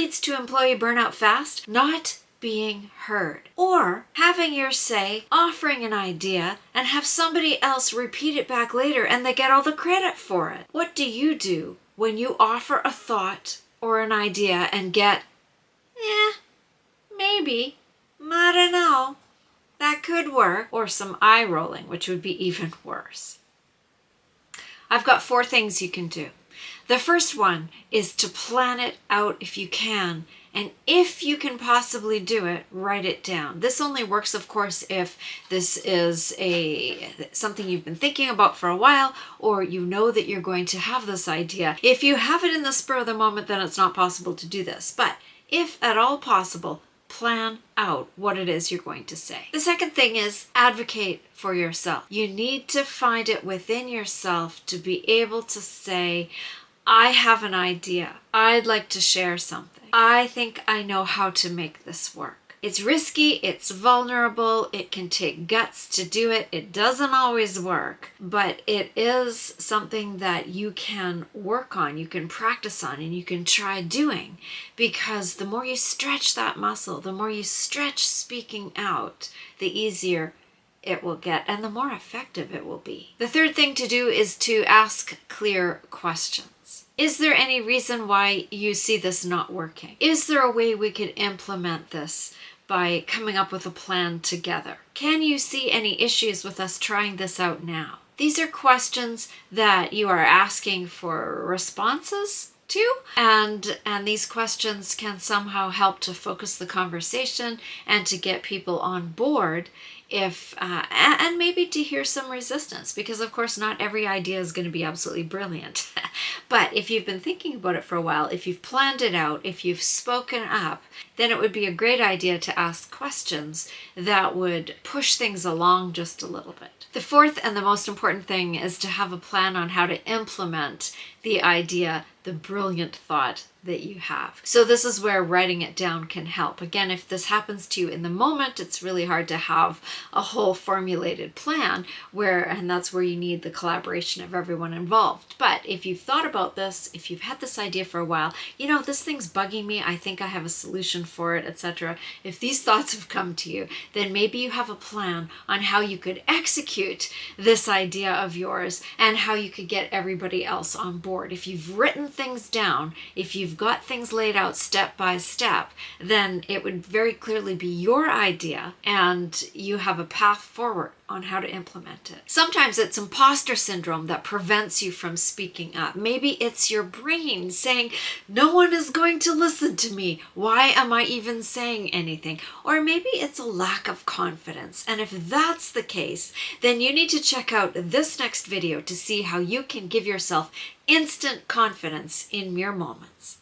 leads to employee burnout fast? Not being heard. Or having your say, offering an idea, and have somebody else repeat it back later and they get all the credit for it. What do you do when you offer a thought or an idea and get, maybe, I don't know, that could work, or some eye rolling, which would be even worse? I've got 4 things you can do. The first one is to plan it out if you can. And if you can possibly do it, write it down. This only works, of course, if this is something you've been thinking about for a while, or you know that you're going to have this idea. If you have it in the spur of the moment, then it's not possible to do this. But if at all possible, plan out what it is you're going to say. The second thing is advocate for yourself. You need to find it within yourself to be able to say, I have an idea. I'd like to share something. I think I know how to make this work. It's risky, it's vulnerable, it can take guts to do it. It doesn't always work, but it is something that you can work on, you can practice on, and you can try doing. Because the more you stretch that muscle, the more you stretch speaking out, the easier it will get and the more effective it will be. The third thing to do is to ask clear questions. Is there any reason why you see this not working? Is there a way we could implement this by coming up with a plan together? Can you see any issues with us trying this out now? These are questions that you are asking for responses to, and these questions can somehow help to focus the conversation and to get people on board, and maybe to hear some resistance, because of course not every idea is going to be absolutely brilliant. But if you've been thinking about it for a while, if you've planned it out, if you've spoken up, then it would be a great idea to ask questions that would push things along just a little bit. The fourth and the most important thing is to have a plan on how to implement the idea, the brilliant thought that you have. So this is where writing it down can help. Again, if this happens to you in the moment, it's really hard to have a whole formulated plan and that's where you need the collaboration of everyone involved. But if you've thought about this, if you've had this idea for a while, this thing's bugging me, I think I have a solution for it, etc. If these thoughts have come to you, then maybe you have a plan on how you could execute this idea of yours and how you could get everybody else on board. If you've written things down, if you've got things laid out step by step, then it would very clearly be your idea and you have a path forward on how to implement it. Sometimes it's imposter syndrome that prevents you from speaking up. Maybe it's your brain saying, no one is going to listen to me. Why am I even saying anything? Or maybe it's a lack of confidence. And if that's the case, then you need to check out this next video to see how you can give yourself instant confidence in mere moments.